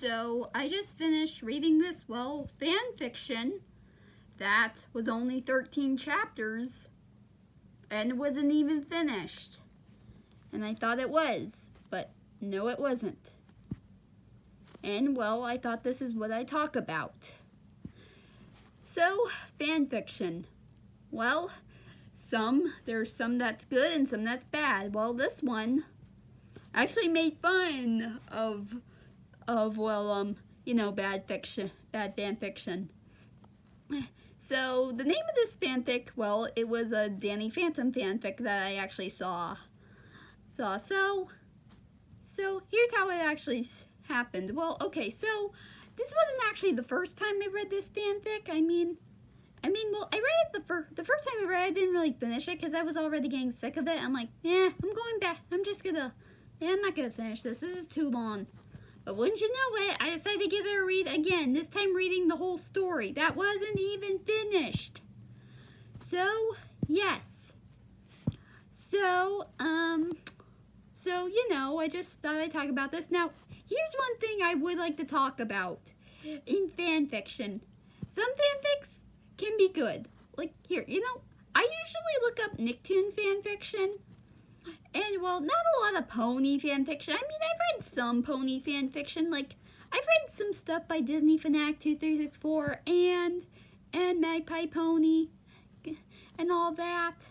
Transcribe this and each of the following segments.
So I just finished reading this, fan fiction that was only 13 chapters and wasn't even finished. And I thought it was, but no it wasn't. And I thought this is what I talk about. So, fan fiction. There's some that's good and some that's bad. This one actually made fun of bad fan fiction. So the name of this fanfic, it was a Danny Phantom fanfic that I actually saw. So here's how it actually happened. Okay, so this wasn't actually the first time I read this fanfic. I read it the first time I read it, I didn't really finish it because I was already getting sick of it. I'm like, I'm going back. I'm not gonna finish this. This is too long. But wouldn't you know it, I decided to give it a read again, this time reading the whole story. That wasn't even finished. So, yes. I just thought I'd talk about this. Now, here's one thing I would like to talk about in fan fiction. Some fanfics can be good. Like, here, I usually look up Nicktoon fan fiction. And, not a lot of pony fan fiction. I've read some pony fan fiction. Like, I've read some stuff by Disney Fanatic 2364 and Magpie Pony and all that.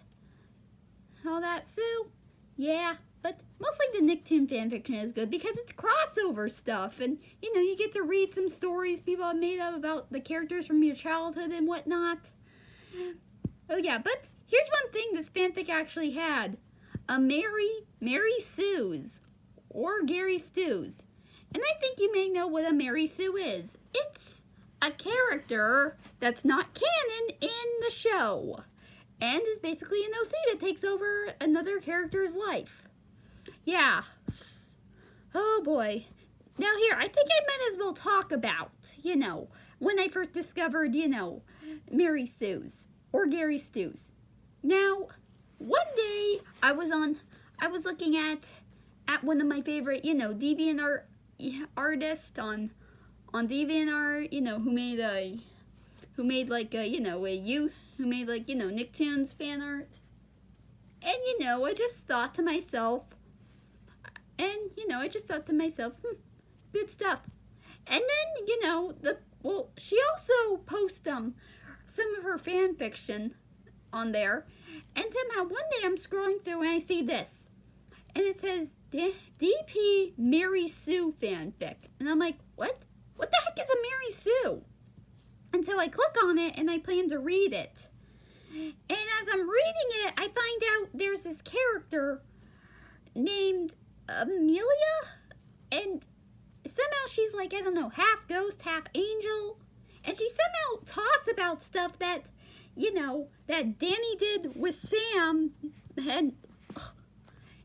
So, yeah. But mostly the Nicktoon fan fiction is good because it's crossover stuff. And, you get to read some stories people have made up about the characters from your childhood and whatnot. Oh, yeah. But here's one thing this fanfic actually had. A Mary Sue's, or Gary Stu's. And I think you may know what a Mary Sue is. It's a character that's not canon in the show, and is basically an OC that takes over another character's life. Yeah. Oh boy. Now here, I think I might as well talk about, when I first discovered, Mary Sue's, or Gary Stu's. Now, one day, I was looking at one of my favorite, DeviantArt artists on DeviantArt, who made Nicktoons fan art. And, I just thought to myself, good stuff. And then, she also posts some of her fan fiction on there. And somehow one day I'm scrolling through and I see this. And it says DP Mary Sue fanfic. And I'm like, what? What the heck is a Mary Sue? And so I click on it and I plan to read it. And as I'm reading it, I find out there's this character named Amelia. And somehow she's like, I don't know, half ghost, half angel. And she somehow talks about stuff that that Danny did with Sam, and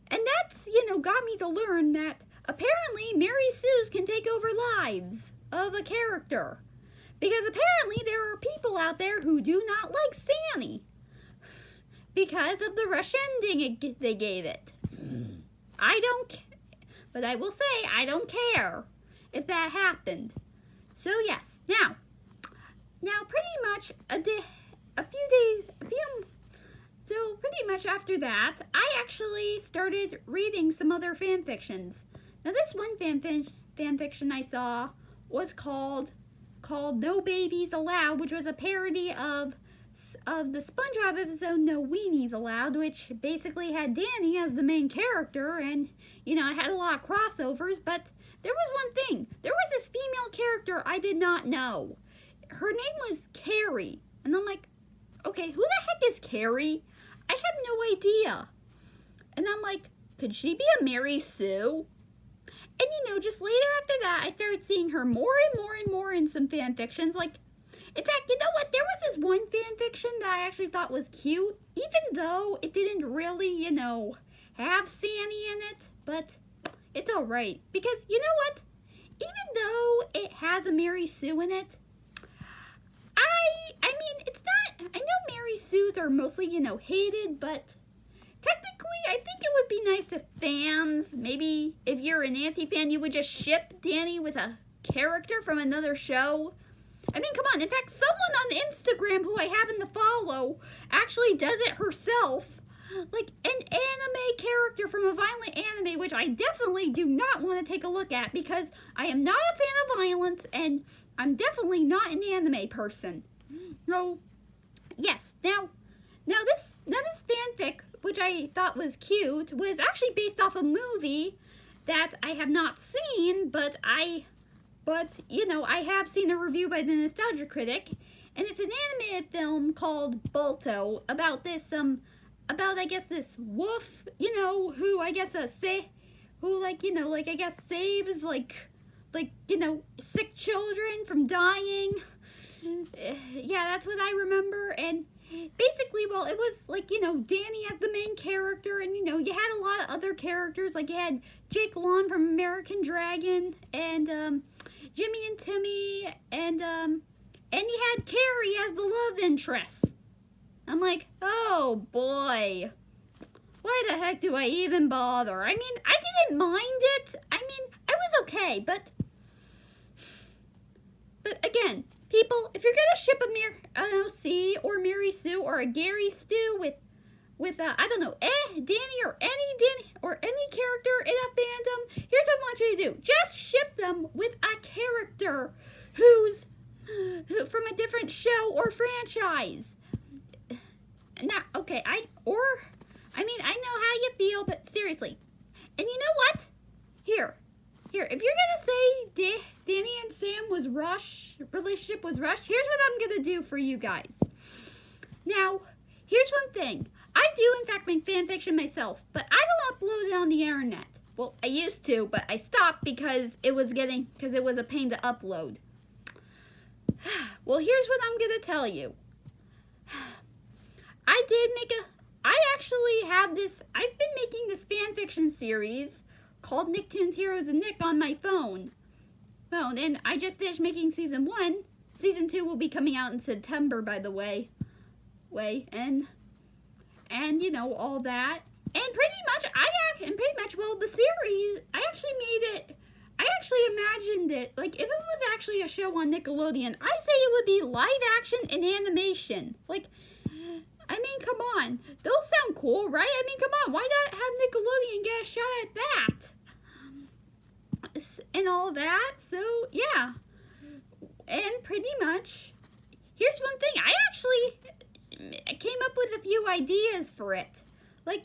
that's, got me to learn that apparently Mary Sue's can take over lives of a character. Because apparently there are people out there who do not like Sanny because of the rush ending they gave it. I don't, but I will say I don't care if that happened. So yes, now pretty much pretty much after that, I actually started reading some other fan fictions. Now this one fan fiction I saw was called No Babies Allowed, which was a parody of the SpongeBob episode No Weenies Allowed, which basically had Danny as the main character, and I had a lot of crossovers, but there was one thing. There was this female character I did not know. Her name was Carrie, and I'm like, okay, who the heck is Carrie? I have no idea. And I'm like, could she be a Mary Sue? And just later after that, I started seeing her more and more and more in some fan fictions. Like, in fact, you know what? There was this one fan fiction that I actually thought was cute, even though it didn't really, have Sanny in it. But it's alright. Because, you know what? Even though it has a Mary Sue in it, it's not, I know Mary Sues are mostly, hated, but technically, I think it would be nice if fans, maybe if you're an anti-fan, you would just ship Danny with a character from another show. I mean, come on. In fact, someone on Instagram who I happen to follow actually does it herself. Like an anime character from a violent anime, which I definitely do not want to take a look at because I am not a fan of violence and I'm definitely not an anime person. No. Yes. Now this fanfic, which I thought was cute, was actually based off a movie that I have not seen, but you know, I have seen a review by the Nostalgia Critic, and it's an animated film called Balto about this I guess this wolf, you know, who I guess saves you know, sick children from dying. Yeah, that's what I remember. And basically, well, it was like, you know, Danny as the main character, and you know, you had a lot of other characters, like you had Jake Long from American Dragon, and Jimmy and Timmy, and you had Carrie as the love interest. I'm like, oh boy, why the heck do I even bother? I mean, I didn't mind it. I mean, I was okay, but again, people, if you're gonna ship a C or Mary Sue or a Gary Stu with I don't know, Danny or any character in a fandom, here's what I want you to do: just ship them with a character who from a different show or franchise. Now, okay, I know how you feel, but seriously. And you know what? Here, if you're gonna say Danny and Sam relationship was rushed, here's what I'm gonna do for you guys. Now, here's one thing. I do, in fact, make fanfiction myself, but I don't upload it on the internet. Well, I used to, but I stopped because it was a pain to upload. Well, here's what I'm gonna tell you. I've been making this fanfiction series called Nicktoons Heroes and Nick on my phone, and I just finished making season 1. Season 2 will be coming out in September, by the way, and you know, all that, and pretty much, well, the series, I actually imagined it, like, if it was actually a show on Nickelodeon, I say it would be live action and animation, like, I mean, come on. Those sound cool, right? I mean, come on. Why not have Nickelodeon get a shot at that? And all that. So, yeah. And pretty much, here's one thing. I actually came up with a few ideas for it. I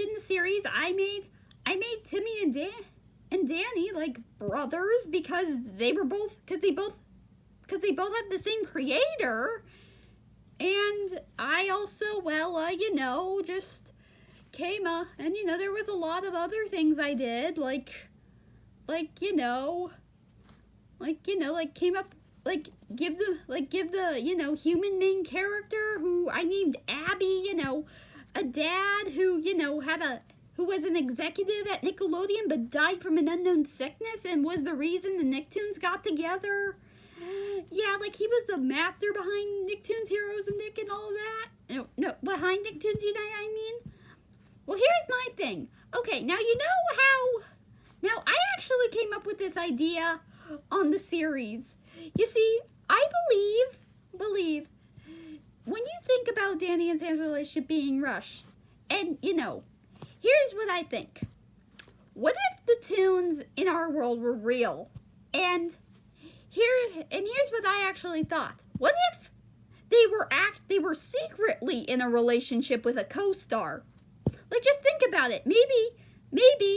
in the series, I made Timmy and Danny like brothers because they both have the same creator, and I also, well, you know, just came up, and you know, there was a lot of other things I did, give the you know, human main character who I named Abby, you know, a dad who, you know, who was an executive at Nickelodeon but died from an unknown sickness and was the reason the Nicktoons got together. Yeah, like he was the master behind Nicktoons Heroes and Nick and all that. No, behind Nicktoons Unite, I mean. Well, here's my thing. Okay, now you know how... Now, I actually came up with this idea on the series. You see, I believe, when you think about Danny and Sam's relationship being rushed, and, you know, here's what I think. What if the tunes in our world were real? And here's what I actually thought. What if they were secretly in a relationship with a co-star? Like, just think about it. Maybe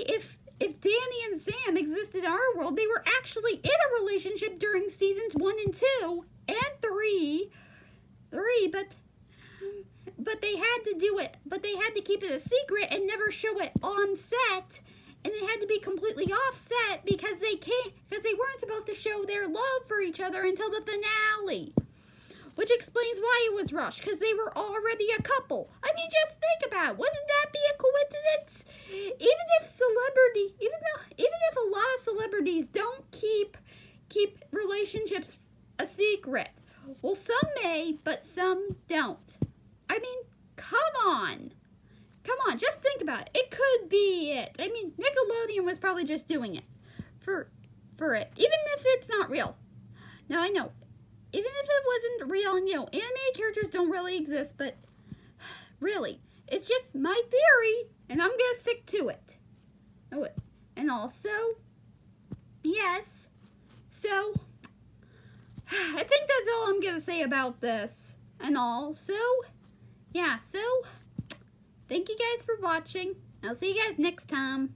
if Danny and Sam existed in our world, they were actually in a relationship during seasons 1 and 2 and 3, but they had to do it, but they had to keep it a secret and never show it on set, and they had to be completely offset because they weren't supposed to show their love for each other until the finale. Which explains why it was rushed, because they were already a couple. I mean, just think about it. Wouldn't that be a coincidence? Even if a lot of celebrities don't keep relationships a secret. Well, some may, but some don't. I mean, come on. Come on, just think about it. It could be it. I mean, Nickelodeon was probably just doing it for it, even if it's not real. Now I know, even if it wasn't real, and animated characters don't really exist, but really, it's just my theory, and I'm gonna stick to it. Oh, and also, yes. So, I think that's all I'm gonna say about this, and all. So, yeah. So, thank you guys for watching. I'll see you guys next time.